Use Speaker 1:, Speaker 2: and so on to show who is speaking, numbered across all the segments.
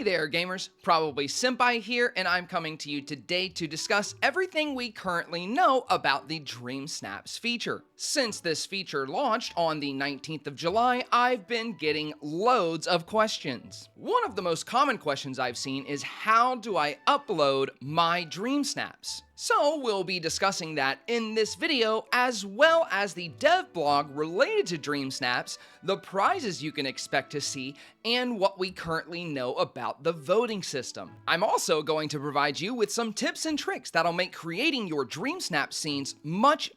Speaker 1: Hey there gamers, Probably Senpai here, and I'm coming to you today to discuss everything we currently know about the DreamSnaps feature. Since this feature launched on the 19th of July, I've been getting loads of questions. One of the most common questions I've seen is how do I upload my DreamSnaps? So we'll be discussing that in this video, as well as the dev blog related to DreamSnaps, the prizes you can expect to see, and what we currently know about the voting system. I'm also going to provide you with some tips and tricks that'll make creating your DreamSnap scenes much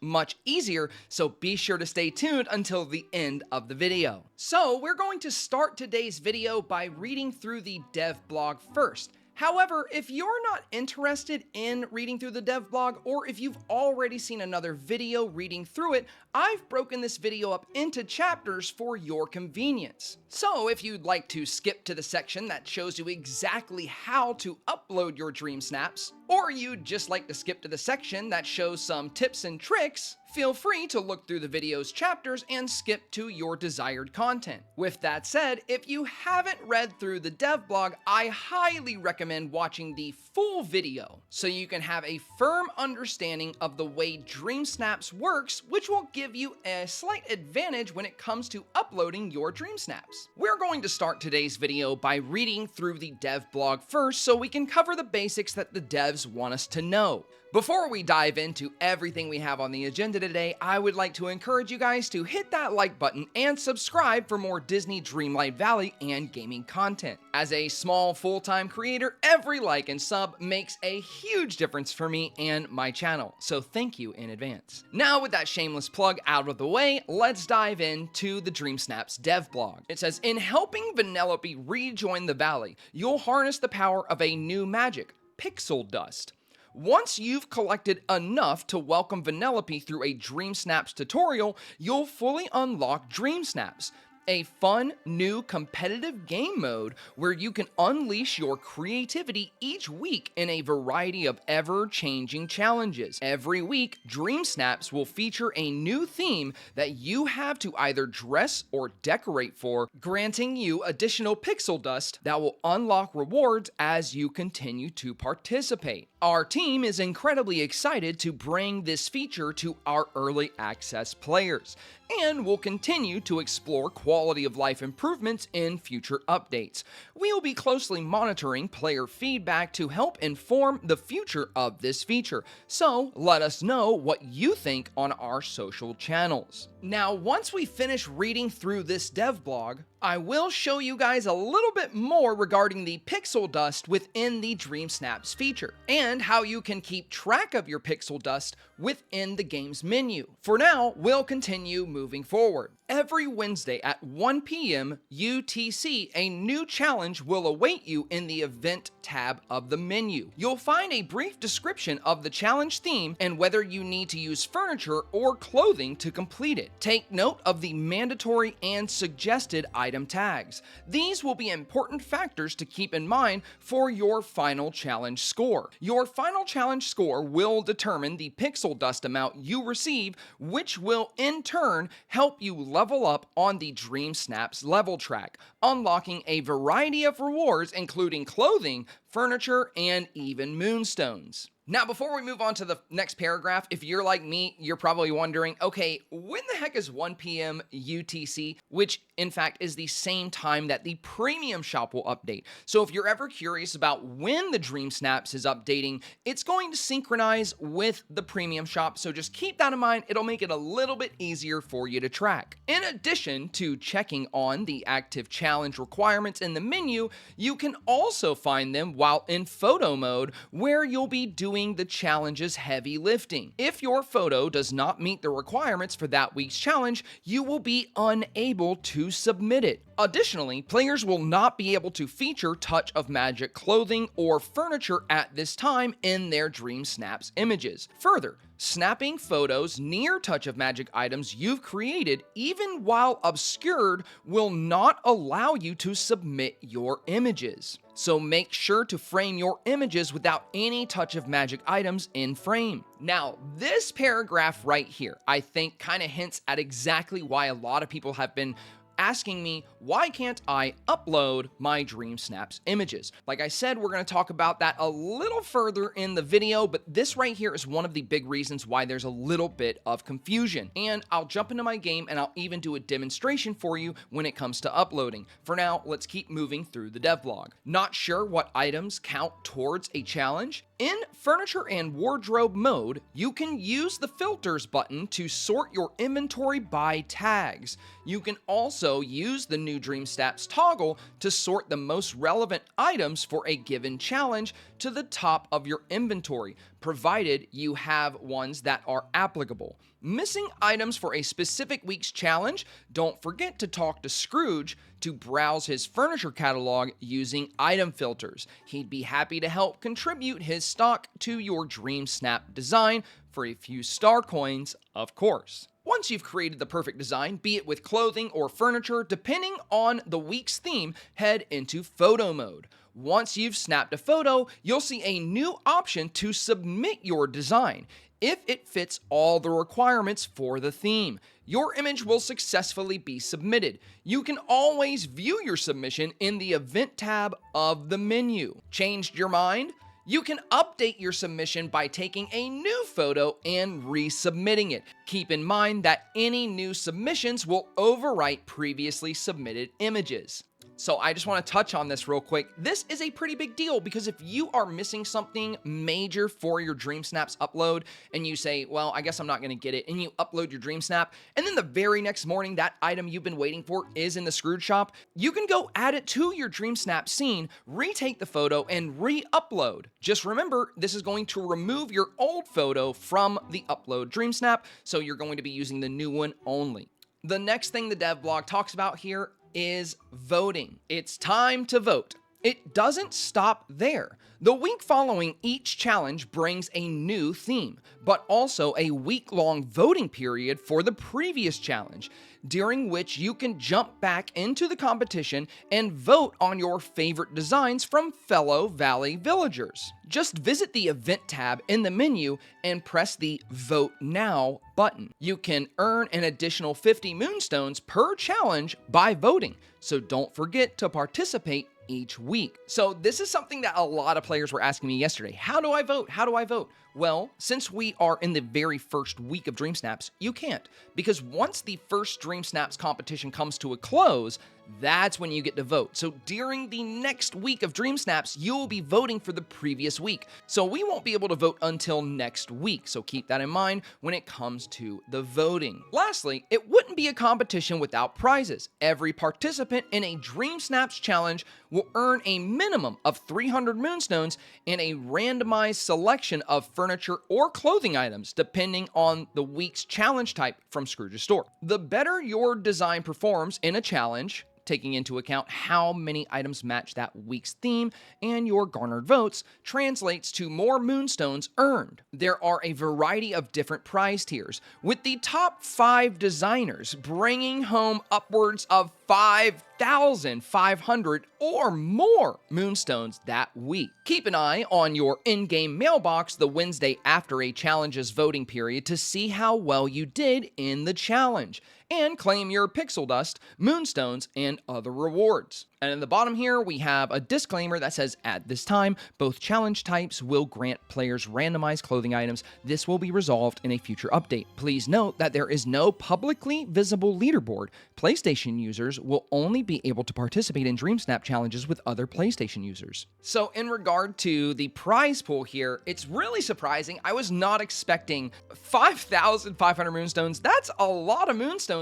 Speaker 1: easier, so be sure to stay tuned until the end of the video. So we're going to start today's video by reading through the dev blog first. However, if you're not interested in reading through the dev blog, or if you've already seen another video reading through it, I've broken this video up into chapters for your convenience. So if you'd like to skip to the section that shows you exactly how to upload your DreamSnaps, or you'd just like to skip to the section that shows some tips and tricks, feel free to look through the video's chapters and skip to your desired content. With that said, if you haven't read through the dev blog, I highly recommend watching the full video so you can have a firm understanding of the way DreamSnaps works, which will give you a slight advantage when it comes to uploading your DreamSnaps. We're going to start today's video by reading through the dev blog first so we can cover the basics that the devs want us to know. Before we dive into everything we have on the agenda today, I would like to encourage you guys to hit that like button and subscribe for more Disney Dreamlight Valley and gaming content. As a small full-time creator, every like and sub makes a huge difference for me and my channel, so thank you in advance. Now with that shameless plug out of the way, let's dive into the DreamSnaps dev blog. It says, in helping Vanellope rejoin the valley, you'll harness the power of a new magic, pixel dust. Once you've collected enough to welcome Vanellope through a DreamSnaps tutorial, you'll fully unlock DreamSnaps, a fun, new, competitive game mode where you can unleash your creativity each week in a variety of ever-changing challenges. Every week, DreamSnaps will feature a new theme that you have to either dress or decorate for, granting you additional pixel dust that will unlock rewards as you continue to participate. Our team is incredibly excited to bring this feature to our early access players, and will continue to explore quality of life improvements in future updates. We'll be closely monitoring player feedback to help inform the future of this feature, so let us know what you think on our social channels. Now, once we finish reading through this dev blog, I will show you guys a little bit more regarding the pixel dust within the DreamSnaps feature, and how you can keep track of your pixel dust within the game's menu. For now, we'll continue moving forward. Every Wednesday at 1 p.m. UTC, a new challenge will await you in the event tab of the menu. You'll find a brief description of the challenge theme and whether you need to use furniture or clothing to complete it. Take note of the mandatory and suggested item tags. These will be important factors to keep in mind for your final challenge score. Your final challenge score will determine the pixel dust amount you receive, which will in turn help you level up on the DreamSnaps level track, unlocking a variety of rewards including clothing, furniture, and even moonstones. Now, before we move on to the next paragraph, if you're like me, you're probably wondering, okay, when the heck is 1 p.m. UTC, which in fact is the same time that the premium shop will update. So if you're ever curious about when the DreamSnaps is updating, it's going to synchronize with the premium shop, so just keep that in mind. It'll make it a little bit easier for you to track. In addition to checking on the active challenge requirements in the menu, you can also find them while in photo mode, where you'll be doing the challenge's heavy lifting. If your photo does not meet the requirements for that week's challenge, you will be unable to submit it. Additionally, players will not be able to feature Touch of Magic clothing or furniture at this time in their DreamSnaps images. Further, snapping photos near Touch of Magic items you've created, even while obscured, will not allow you to submit your images. So make sure to frame your images without any Touch of Magic items in frame. Now, this paragraph right here, I think kind of hints at exactly why a lot of people have been asking me, why can't I upload my DreamSnaps images? Like I said, we're going to talk about that a little further in the video, but this right here is one of the big reasons why there's a little bit of confusion. And I'll jump into my game and I'll even do a demonstration for you when it comes to uploading. For now, let's keep moving through the devlog. Not sure what items count towards a challenge? In Furniture and Wardrobe mode, you can use the Filters button to sort your inventory by tags. You can also use the new DreamSnaps toggle to sort the most relevant items for a given challenge to the top of your inventory, provided you have ones that are applicable. Missing items for a specific week's challenge? Don't forget to talk to Scrooge to browse his furniture catalog using item filters. He'd be happy to help contribute his stock to your DreamSnap design for a few star coins, of course. Once you've created the perfect design, be it with clothing or furniture, depending on the week's theme, head into photo mode. Once you've snapped a photo, you'll see a new option to submit your design. If it fits all the requirements for the theme, your image will successfully be submitted. You can always view your submission in the Event tab of the menu. Changed your mind? You can update your submission by taking a new photo and resubmitting it. Keep in mind that any new submissions will overwrite previously submitted images. So I just want to touch on this real quick. This is a pretty big deal because if you are missing something major for your DreamSnaps upload and you say, well, I guess I'm not going to get it, and you upload your DreamSnap, and then the very next morning that item you've been waiting for is in the Scrooge shop, you can go add it to your DreamSnap scene, retake the photo, and re-upload. Just remember, this is going to remove your old photo from the upload DreamSnap, so you're going to be using the new one only. The next thing the dev blog talks about here is voting. It's time to vote. It doesn't stop there. The week following each challenge brings a new theme, but also a week-long voting period for the previous challenge, during which you can jump back into the competition and vote on your favorite designs from fellow Valley villagers. Just visit the Event tab in the menu and press the Vote Now button. You can earn an additional 50 moonstones per challenge by voting, so don't forget to participate each week. So this is something that a lot of players were asking me yesterday. How do I vote? How do I vote? Well, since we are in the very first week of DreamSnaps, you can't. Because once the first DreamSnaps competition comes to a close, that's when you get to vote. So during the next week of DreamSnaps, you'll be voting for the previous week. So we won't be able to vote until next week. So keep that in mind when it comes to the voting. Lastly, it wouldn't be a competition without prizes. Every participant in a DreamSnaps challenge will earn a minimum of 300 moonstones and a randomized selection of furniture or clothing items, depending on the week's challenge type from Scrooge's store. The better your design performs in a challenge, taking into account how many items match that week's theme and your garnered votes, translates to more moonstones earned. There are a variety of different prize tiers, with the top 5 designers bringing home upwards of 5,500 or more moonstones that week. Keep an eye on your in-game mailbox the Wednesday after a challenge's voting period to see how well you did in the challenge, and claim your pixel dust, moonstones, and other rewards. And in the bottom here, we have a disclaimer that says, at this time, both challenge types will grant players randomized clothing items. This will be resolved in a future update. Please note that there is no publicly visible leaderboard. PlayStation users will only be able to participate in DreamSnap challenges with other PlayStation users. So in regard to the prize pool here, it's really surprising. I was not expecting 5,500 moonstones. That's a lot of moonstones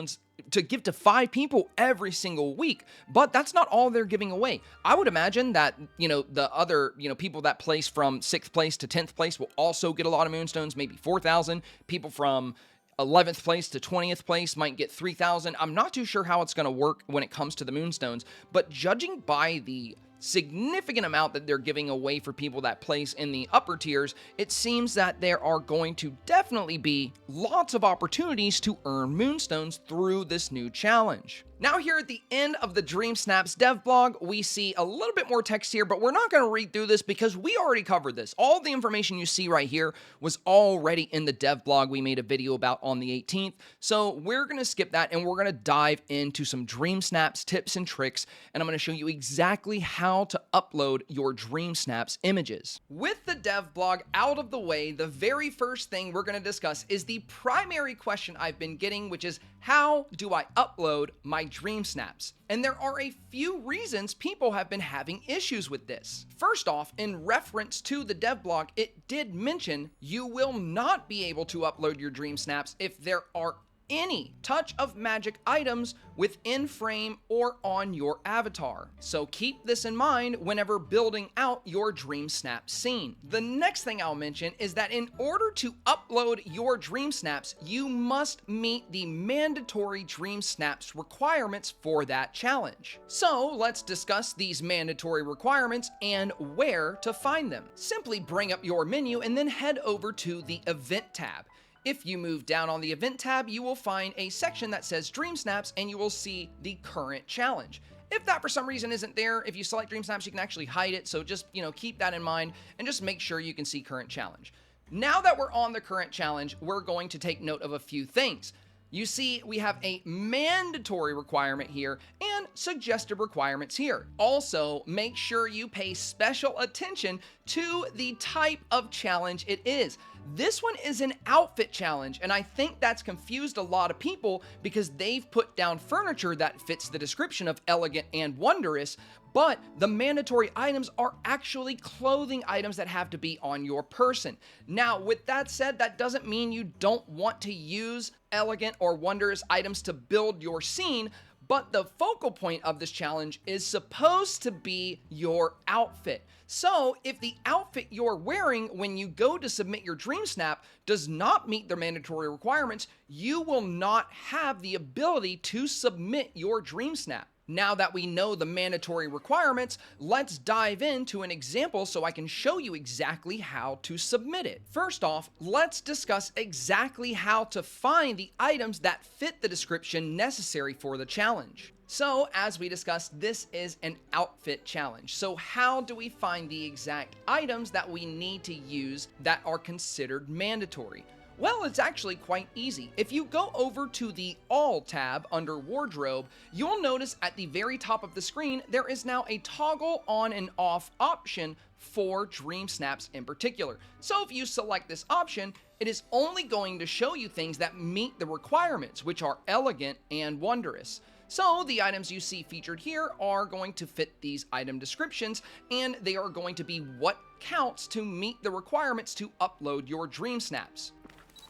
Speaker 1: to give to 5 people every single week, but that's not all they're giving away. I would imagine that, the other, people that place from 6th place to 10th place will also get a lot of moonstones, maybe 4,000. People from 11th place to 20th place might get 3,000. I'm not too sure how it's going to work when it comes to the moonstones, but judging by the significant amount that they're giving away for people that place in the upper tiers, it seems that there are going to definitely be lots of opportunities to earn moonstones through this new challenge. Now here at the end of the DreamSnaps dev blog, we see a little bit more text here, but we're not going to read through this because we already covered this. All the information you see right here was already in the dev blog we made a video about on the 18th. So we're going to skip that and we're going to dive into some DreamSnaps tips and tricks, and I'm going to show you exactly how to upload your DreamSnaps images. With the dev blog out of the way, the very first thing we're going to discuss is the primary question I've been getting, which is how do I upload my DreamSnaps? And there are a few reasons people have been having issues with this. First off, in reference to the dev blog, it did mention you will not be able to upload your DreamSnaps if there are any touch of magic items within frame or on your avatar. So keep this in mind whenever building out your DreamSnap scene. The next thing I'll mention is that in order to upload your DreamSnaps, you must meet the mandatory DreamSnaps requirements for that challenge. So let's discuss these mandatory requirements and where to find them. Simply bring up your menu and then head over to the Event tab. If you move down on the Event tab, you will find a section that says DreamSnaps and you will see the current challenge. If that for some reason isn't there, if you select DreamSnaps, you can actually hide it. So just, keep that in mind and just make sure you can see current challenge. Now that we're on the current challenge, we're going to take note of a few things. You see, we have a mandatory requirement here and suggested requirements here. Also, make sure you pay special attention to the type of challenge it is. This one is an outfit challenge, and I think that's confused a lot of people because they've put down furniture that fits the description of elegant and wondrous, but the mandatory items are actually clothing items that have to be on your person. Now, with that said, that doesn't mean you don't want to use elegant or wondrous items to build your scene, but the focal point of this challenge is supposed to be your outfit. So if the outfit you're wearing when you go to submit your DreamSnap does not meet the mandatory requirements, you will not have the ability to submit your DreamSnap. Now that we know the mandatory requirements, let's dive into an example so I can show you exactly how to submit it. First off, let's discuss exactly how to find the items that fit the description necessary for the challenge. So, as we discussed, this is an outfit challenge. So how do we find the exact items that we need to use that are considered mandatory? Well, it's actually quite easy. If you go over to the All tab under Wardrobe, you'll notice at the very top of the screen, there is now a toggle on and off option for DreamSnaps in particular. So if you select this option, it is only going to show you things that meet the requirements, which are elegant and wondrous. So the items you see featured here are going to fit these item descriptions, and they are going to be what counts to meet the requirements to upload your DreamSnaps.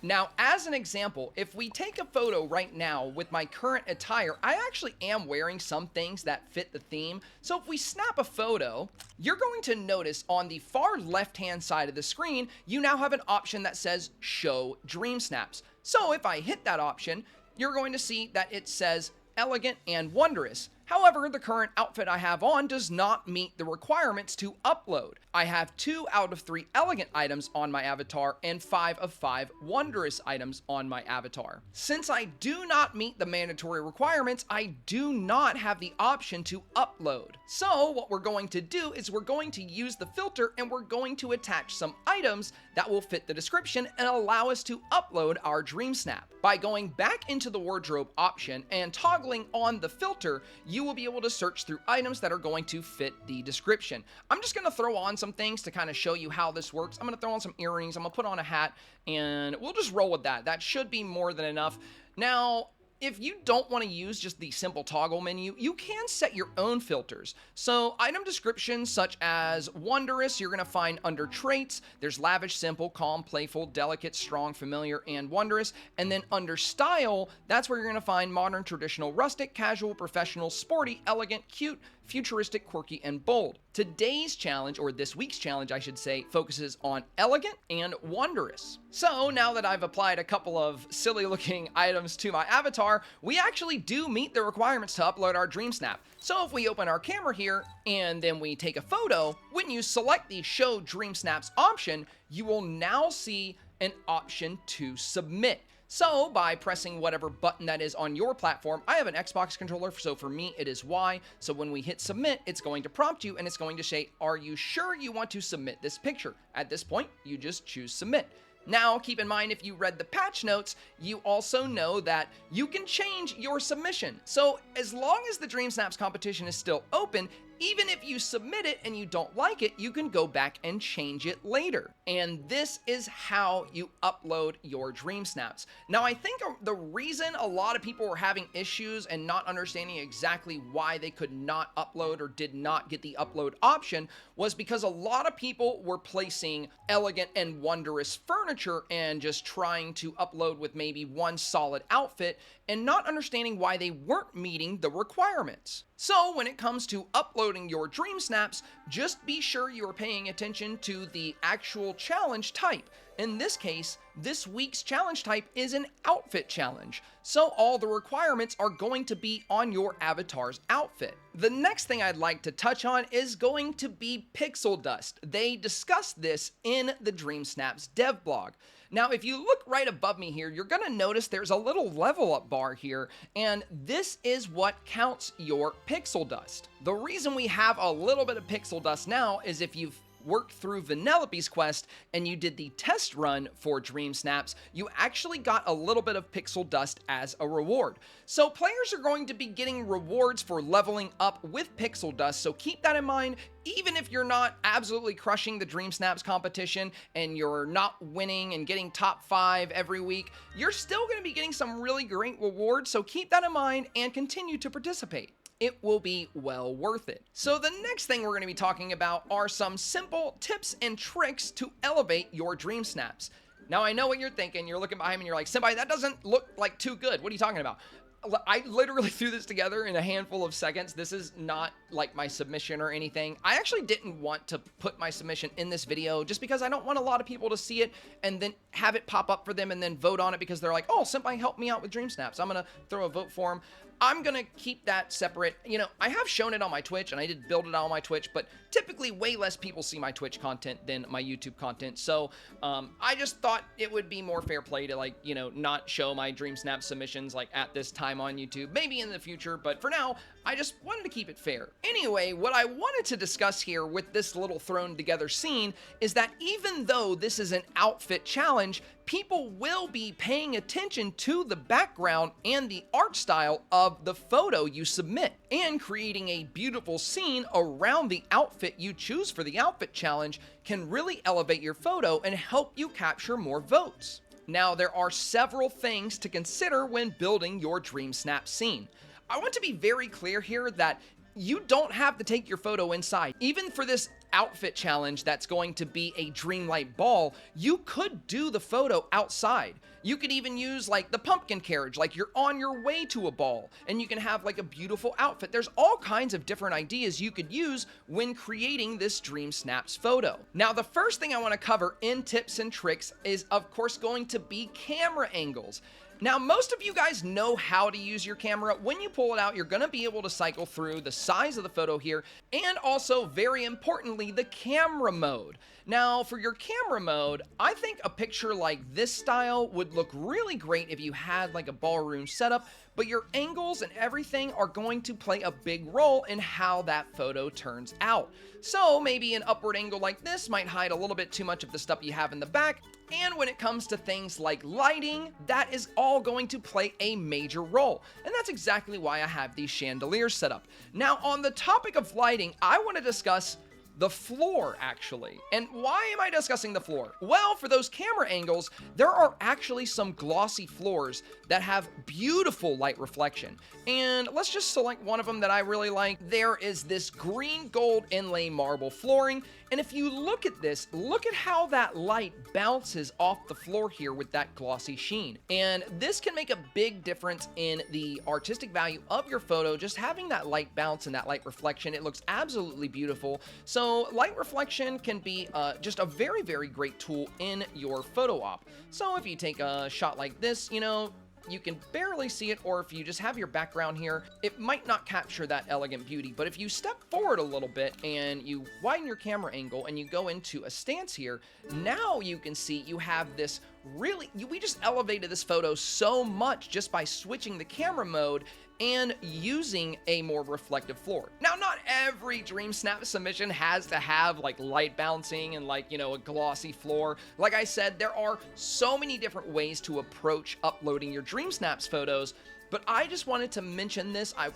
Speaker 1: Now, as an example, if we take a photo right now with my current attire, I actually am wearing some things that fit the theme. So if we snap a photo, you're going to notice on the far left-hand side of the screen, you now have an option that says Show DreamSnaps. So if I hit that option, you're going to see that it says elegant and wondrous. However, the current outfit I have on does not meet the requirements to upload. I have 2 out of 3 elegant items on my avatar and 5 of 5 wondrous items on my avatar. Since I do not meet the mandatory requirements, I do not have the option to upload. So what we're going to do is we're going to use the filter and we're going to attach some items that will fit the description and allow us to upload our DreamSnap. By going back into the wardrobe option and toggling on the filter, you will be able to search through items that are going to fit the description. I'm just going to throw on some things to kind of show you how this works. I'm going to throw on some earrings, I'm going to put on a hat, and we'll just roll with that. That should be more than enough. Now, if you don't want to use just the simple toggle menu, you can set your own filters. So item descriptions such as wondrous, you're going to find under traits. There's lavish, simple, calm, playful, delicate, strong, familiar, and wondrous. And then under style, that's where you're going to find modern, traditional, rustic, casual, professional, sporty, elegant, cute, futuristic, quirky, and bold. Today's challenge, or this week's challenge, I should say, focuses on elegant and wondrous. So now that I've applied a couple of silly looking items to my avatar, we actually do meet the requirements to upload our DreamSnap. So if we open our camera here and then we take a photo, when you select the Show DreamSnaps option, you will now see an option to submit. So by pressing whatever button that is on your platform, I have an Xbox controller, so for me it is Y. So when we hit submit, it's going to prompt you and it's going to say, are you sure you want to submit this picture? At this point, you just choose submit. Now, keep in mind, if you read the patch notes, you also know that you can change your submission. So as long as the DreamSnaps competition is still open, even if you submit it and you don't like it, you can go back and change it later. And this is how you upload your DreamSnaps. Now, I think the reason a lot of people were having issues and not understanding exactly why they could not upload or did not get the upload option was because a lot of people were placing elegant and wondrous furniture and just trying to upload with maybe one solid outfit and not understanding why they weren't meeting the requirements. So when it comes to uploading your DreamSnaps, just be sure you are paying attention to the actual challenge type. In this case, this week's challenge type is an outfit challenge, so all the requirements are going to be on your avatar's outfit. The next thing I'd like to touch on is going to be pixel dust. They discussed this in the DreamSnaps dev blog. Now, if you look right above me here, you're going to notice there's a little level up bar here, and this is what counts your pixel dust. The reason we have a little bit of pixel dust now is if you've worked through Vanellope's quest and you did the test run for DreamSnaps, you actually got a little bit of pixel dust as a reward. So players are going to be getting rewards for leveling up with pixel dust, so keep that in mind. Even if you're not absolutely crushing the DreamSnaps competition and you're not winning and getting top 5 every week, you're still going to be getting some really great rewards, so keep that in mind and continue to participate. It will be well worth it. So the next thing we're going to be talking about are some simple tips and tricks to elevate your DreamSnaps. Now, I know what you're thinking. You're looking behind me and you're like, Senpai, that doesn't look like too good. What are you talking about? I literally threw this together in a handful of seconds. This is not like my submission or anything. I actually didn't want to put my submission in this video just because I don't want a lot of people to see it and then have it pop up for them and then vote on it because they're like, oh, Senpai, help me out with DreamSnaps. I'm going to throw a vote for him. I'm going to keep that separate. You know, I have shown it on my Twitch and I did build it on my Twitch, but typically way less people see my Twitch content than my YouTube content. So I just thought it would be more fair play to, like, you know, not show my DreamSnap submissions like at this time on YouTube, maybe in the future, but for now, I just wanted to keep it fair. Anyway, what I wanted to discuss here with this little thrown together scene is that even though this is an outfit challenge, people will be paying attention to the background and the art style of the photo you submit, and creating a beautiful scene around the outfit you choose for the outfit challenge can really elevate your photo and help you capture more votes. Now, there are several things to consider when building your DreamSnap scene. I want to be very clear here that you don't have to take your photo inside. Even for this outfit challenge that's going to be a Dreamlight ball, you could do the photo outside. You could even use like the pumpkin carriage, like you're on your way to a ball and you can have like a beautiful outfit. There's all kinds of different ideas you could use when creating this DreamSnaps photo. Now, the first thing I want to cover in tips and tricks is of course going to be camera angles. Now, most of you guys know how to use your camera. When you pull it out, you're going to be able to cycle through the size of the photo here, and also, very importantly, the camera mode. Now, for your camera mode, I think a picture like this style would look really great if you had like a ballroom setup, but your angles and everything are going to play a big role in how that photo turns out. So maybe an upward angle like this might hide a little bit too much of the stuff you have in the back. And when it comes to things like lighting, that is all going to play a major role. And that's exactly why I have these chandeliers set up. Now, on the topic of lighting, I want to discuss the floor, actually. And why am I discussing the floor? Well, for those camera angles, there are actually some glossy floors that have beautiful light reflection. And let's just select one of them that I really like. There is this green gold inlay marble flooring. And if you look at this, look at how that light bounces off the floor here with that glossy sheen. And this can make a big difference in the artistic value of your photo. Just having that light bounce and that light reflection, it looks absolutely beautiful. So light reflection can be just a very, very great tool in your photo op. So if you take a shot like this, you know, you can barely see it, or if you just have your background here, it might not capture that elegant beauty. But if you step forward a little bit and you widen your camera angle and you go into a stance here, now you can see you have this really, we just elevated this photo so much just by switching the camera mode and using a more reflective floor. Now, not every DreamSnap submission has to have like light bouncing and like, a glossy floor. Like I said, there are so many different ways to approach uploading your DreamSnaps photos. But I just wanted to mention this. I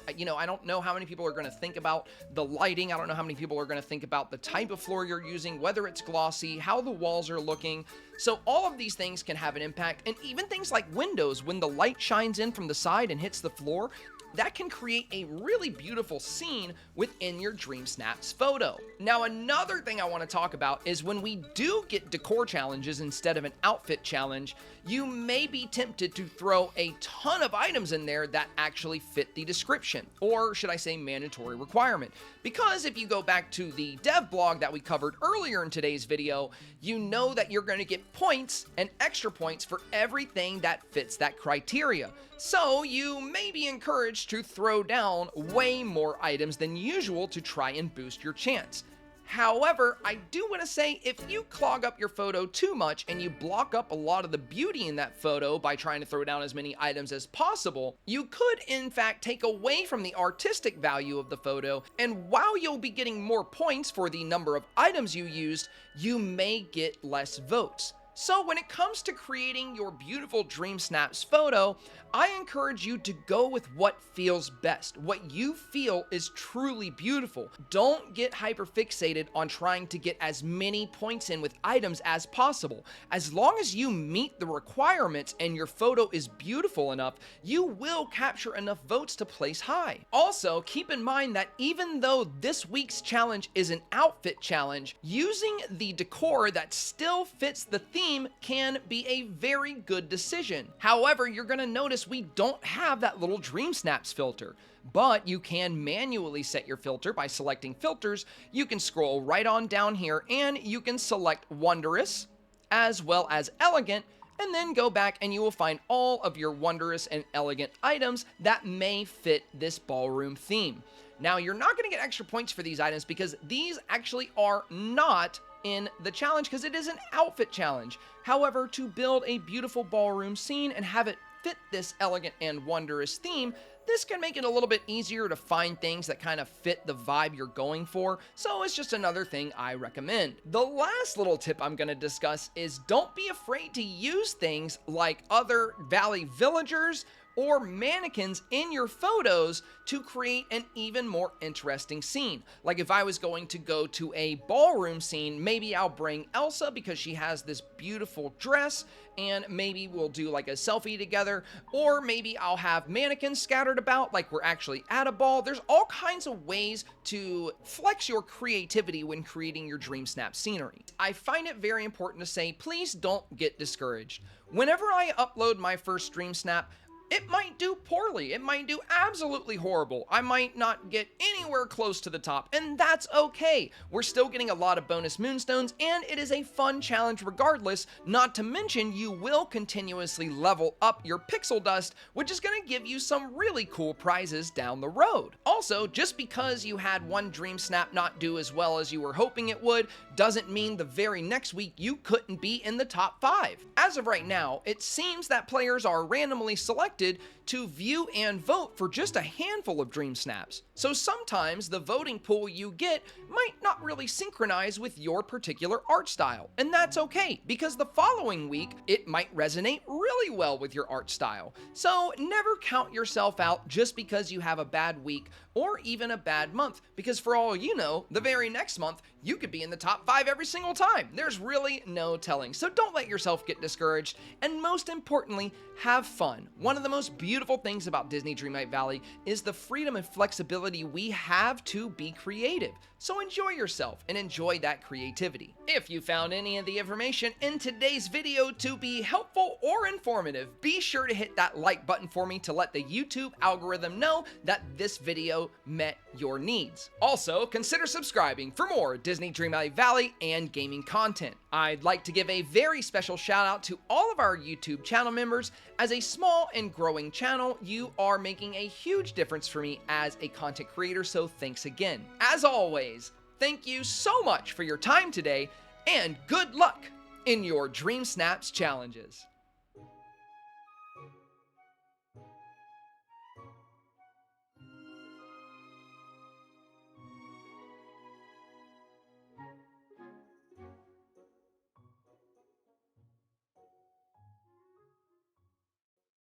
Speaker 1: don't know how many people are going to think about the lighting. I don't know how many people are going to think about the type of floor you're using, whether it's glossy, how the walls are looking. So all of these things can have an impact. And even things like windows, when the light shines in from the side and hits the floor, that can create a really beautiful scene within your DreamSnaps photo. Now, another thing I want to talk about is when we do get decor challenges instead of an outfit challenge, you may be tempted to throw a ton of items in there that actually fit the description, or should I say mandatory requirement. Because if you go back to the dev blog that we covered earlier in today's video, you know that you're going to get points and extra points for everything that fits that criteria. So you may be encouraged to throw down way more items than usual to try and boost your chance. However, I do want to say if you clog up your photo too much and you block up a lot of the beauty in that photo by trying to throw down as many items as possible, you could in fact take away from the artistic value of the photo, and while you'll be getting more points for the number of items you used, you may get less votes. So when it comes to creating your beautiful DreamSnaps photo, I encourage you to go with what feels best, what you feel is truly beautiful. Don't get hyperfixated on trying to get as many points in with items as possible. As long as you meet the requirements and your photo is beautiful enough, you will capture enough votes to place high. Also, keep in mind that even though this week's challenge is an outfit challenge, using the decor that still fits the theme can be a very good decision. However, you're going to notice we don't have that little DreamSnaps filter, but you can manually set your filter by selecting filters. You can scroll right on down here and you can select wondrous as well as elegant, and then go back and you will find all of your wondrous and elegant items that may fit this ballroom theme. Now, you're not going to get extra points for these items because these actually are not in the challenge because it is an outfit challenge. However, to build a beautiful ballroom scene and have it fit this elegant and wondrous theme, this can make it a little bit easier to find things that kind of fit the vibe you're going for, so it's just another thing I recommend. The last little tip I'm going to discuss is don't be afraid to use things like other valley villagers or mannequins in your photos to create an even more interesting scene. Like if I was going to go to a ballroom scene, maybe I'll bring Elsa because she has this beautiful dress, and maybe we'll do like a selfie together, or maybe I'll have mannequins scattered about like we're actually at a ball. There's all kinds of ways to flex your creativity when creating your DreamSnap scenery. I find it very important to say, please don't get discouraged. Whenever I upload my first DreamSnap, it might do poorly, it might do absolutely horrible, I might not get anywhere close to the top, and that's okay. We're still getting a lot of bonus moonstones, and it is a fun challenge regardless, not to mention you will continuously level up your pixel dust, which is going to give you some really cool prizes down the road. Also, just because you had one DreamSnap not do as well as you were hoping it would, doesn't mean the very next week you couldn't be in the top 5. As of right now, it seems that players are randomly selected to view and vote for just a handful of DreamSnaps. So sometimes the voting pool you get might not really synchronize with your particular art style, and that's okay, because the following week it might resonate really well with your art style. So never count yourself out just because you have a bad week or even a bad month, because for all you know, the very next month you could be in the top 5 every single time. There's really no telling. So don't let yourself get discouraged, and most importantly, have fun. One of the most beautiful things about Disney Dreamlight Valley is the freedom and flexibility we have to be creative. So enjoy yourself and enjoy that creativity. If you found any of the information in today's video to be helpful or informative, be sure to hit that like button for me to let the YouTube algorithm know that this video met your needs. Also, consider subscribing for more Disney Dreamlight Valley and gaming content. I'd like to give a very special shout out to all of our YouTube channel members. As a small and growing channel, you are making a huge difference for me as a content creator, so thanks again. As always, thank you so much for your time today, and good luck in your DreamSnaps challenges.